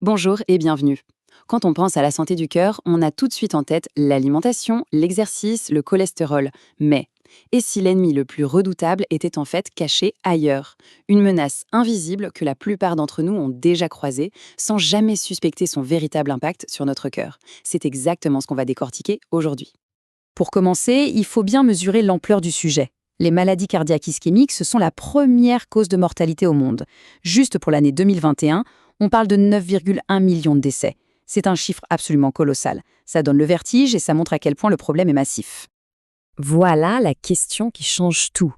Bonjour et bienvenue. Quand on pense à la santé du cœur, on a tout de suite en tête l'alimentation, l'exercice, le cholestérol. Mais, et si l'ennemi le plus redoutable était en fait caché ailleurs? Une menace invisible que la plupart d'entre nous ont déjà croisée sans jamais suspecter son véritable impact sur notre cœur. C'est exactement ce qu'on va décortiquer aujourd'hui. Pour commencer, il faut bien mesurer l'ampleur du sujet. Les maladies cardiaques ischémiques, ce sont la première cause de mortalité au monde. Juste pour l'année 2021, on parle de 9,1 millions de décès. C'est un chiffre absolument colossal. Ça donne le vertige et ça montre à quel point le problème est massif. Voilà la question qui change tout.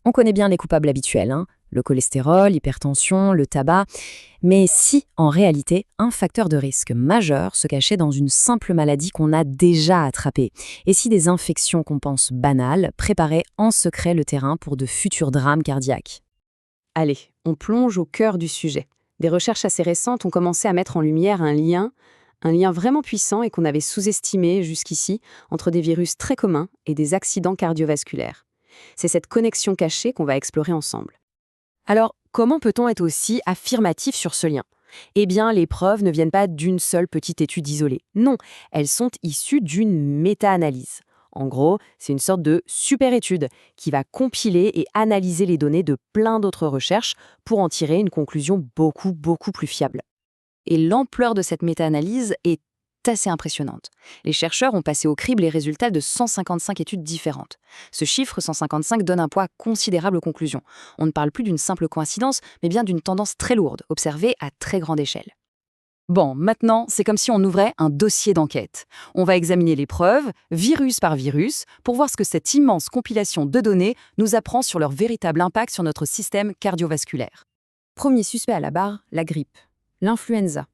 On connaît bien les coupables habituels, le cholestérol, l'hypertension, le tabac. Mais si, en réalité, un facteur de risque majeur se cachait dans une simple maladie qu'on a déjà attrapée? Et si des infections qu'on pense banales préparaient en secret le terrain pour de futurs drames cardiaques? Allez, on plonge au cœur du sujet. Des recherches assez récentes ont commencé à mettre en lumière un lien vraiment puissant et qu'on avait sous-estimé jusqu'ici entre des virus très communs et des accidents cardiovasculaires. C'est cette connexion cachée qu'on va explorer ensemble. Alors, comment peut-on être aussi affirmatif sur ce lien? Eh bien, les preuves ne viennent pas d'une seule petite étude isolée. Non, elles sont issues d'une méta-analyse. En gros, c'est une sorte de super-étude qui va compiler et analyser les données de plein d'autres recherches pour en tirer une conclusion beaucoup plus fiable. Et l'ampleur de cette méta-analyse est assez impressionnante. Les chercheurs ont passé au crible les résultats de 155 études différentes. Ce chiffre 155 donne un poids considérable aux conclusions. On ne parle plus d'une simple coïncidence, mais bien d'une tendance très lourde, observée à très grande échelle. Bon, maintenant, c'est comme si on ouvrait un dossier d'enquête. On va examiner les preuves, virus par virus, pour voir ce que cette immense compilation de données nous apprend sur leur véritable impact sur notre système cardiovasculaire. Premier suspect à la barre, la grippe. L'influenza.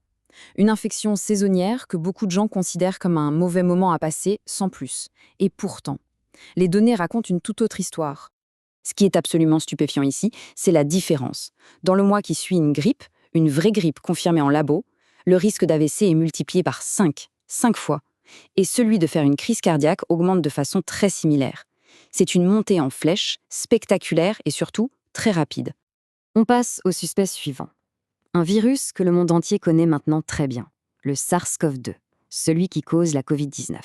Une infection saisonnière que beaucoup de gens considèrent comme un mauvais moment à passer, sans plus. Et pourtant, les données racontent une toute autre histoire. Ce qui est absolument stupéfiant ici, c'est la différence. Dans le mois qui suit une grippe, une vraie grippe confirmée en labo, le risque d'AVC est multiplié par 5 fois. Et celui de faire une crise cardiaque augmente de façon très similaire. C'est une montée en flèche, spectaculaire et surtout très rapide. On passe au suspect suivant. Un virus que le monde entier connaît maintenant très bien, le SARS-CoV-2, celui qui cause la Covid-19.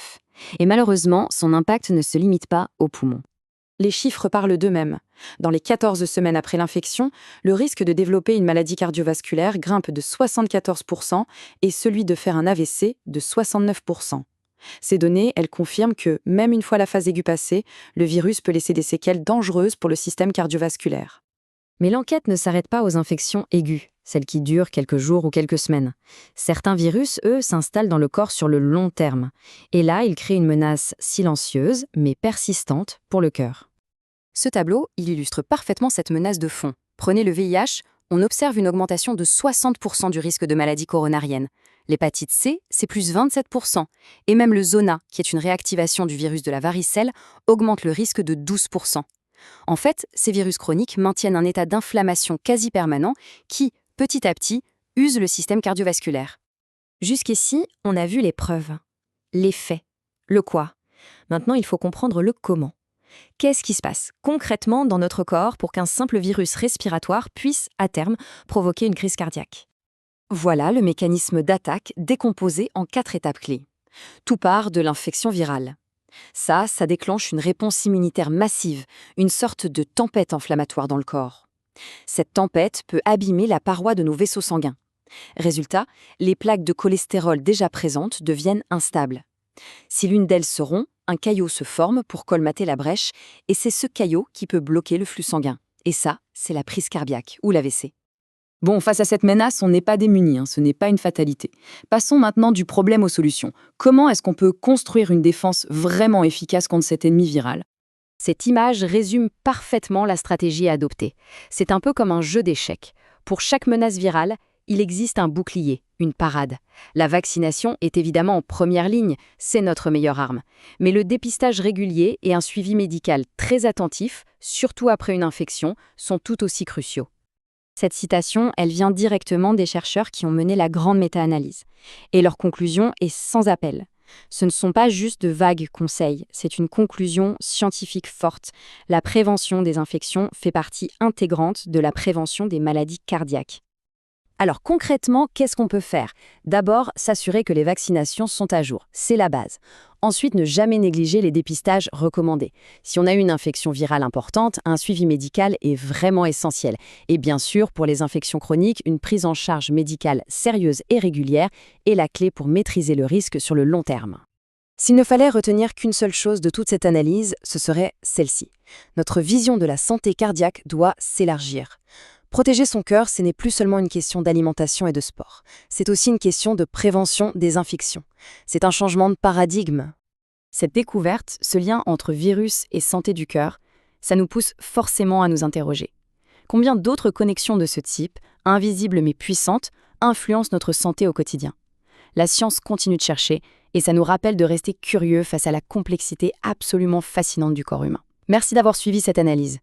Et malheureusement, son impact ne se limite pas aux poumons. Les chiffres parlent d'eux-mêmes. Dans les 14 semaines après l'infection, le risque de développer une maladie cardiovasculaire grimpe de 74% et celui de faire un AVC de 69%. Ces données, elles confirment que, même une fois la phase aiguë passée, le virus peut laisser des séquelles dangereuses pour le système cardiovasculaire. Mais l'enquête ne s'arrête pas aux infections aiguës, celles qui durent quelques jours ou quelques semaines. Certains virus, eux, s'installent dans le corps sur le long terme. Et là, ils créent une menace silencieuse, mais persistante pour le cœur. Ce tableau, il illustre parfaitement cette menace de fond. Prenez le VIH, on observe une augmentation de 60% du risque de maladie coronarienne. L'hépatite C, c'est plus 27%. Et même le zona, qui est une réactivation du virus de la varicelle, augmente le risque de 12%. En fait, ces virus chroniques maintiennent un état d'inflammation quasi permanent qui, petit à petit, use le système cardiovasculaire. Jusqu'ici, on a vu les preuves, les faits, le quoi. Maintenant, il faut comprendre le comment. Qu'est-ce qui se passe concrètement dans notre corps pour qu'un simple virus respiratoire puisse, à terme, provoquer une crise cardiaque? Voilà le mécanisme d'attaque décomposé en 4 étapes clés. Tout part de l'infection virale. Ça déclenche une réponse immunitaire massive, une sorte de tempête inflammatoire dans le corps. Cette tempête peut abîmer la paroi de nos vaisseaux sanguins. Résultat, les plaques de cholestérol déjà présentes deviennent instables. Si l'une d'elles se rompt, un caillot se forme pour colmater la brèche, et c'est ce caillot qui peut bloquer le flux sanguin. Et ça, c'est la crise cardiaque ou l'AVC. Bon, face à cette menace, on n'est pas démunis, ce n'est pas une fatalité. Passons maintenant du problème aux solutions. Comment est-ce qu'on peut construire une défense vraiment efficace contre cet ennemi viral? Cette image résume parfaitement la stratégie à adopter. C'est un peu comme un jeu d'échecs. Pour chaque menace virale, il existe un bouclier, une parade. La vaccination est évidemment en première ligne, c'est notre meilleure arme. Mais le dépistage régulier et un suivi médical très attentif, surtout après une infection, sont tout aussi cruciaux. Cette citation, elle vient directement des chercheurs qui ont mené la grande méta-analyse. Et leur conclusion est sans appel. Ce ne sont pas juste de vagues conseils, c'est une conclusion scientifique forte. La prévention des infections fait partie intégrante de la prévention des maladies cardiaques. Alors concrètement, qu'est-ce qu'on peut faire? D'abord, s'assurer que les vaccinations sont à jour. C'est la base. Ensuite, ne jamais négliger les dépistages recommandés. Si on a une infection virale importante, un suivi médical est vraiment essentiel. Et bien sûr, pour les infections chroniques, une prise en charge médicale sérieuse et régulière est la clé pour maîtriser le risque sur le long terme. S'il ne fallait retenir qu'une seule chose de toute cette analyse, ce serait celle-ci. Notre vision de la santé cardiaque doit s'élargir. Protéger son cœur, ce n'est plus seulement une question d'alimentation et de sport. C'est aussi une question de prévention des infections. C'est un changement de paradigme. Cette découverte, ce lien entre virus et santé du cœur, ça nous pousse forcément à nous interroger. Combien d'autres connexions de ce type, invisibles mais puissantes, influencent notre santé au quotidien? La science continue de chercher et ça nous rappelle de rester curieux face à la complexité absolument fascinante du corps humain. Merci d'avoir suivi cette analyse.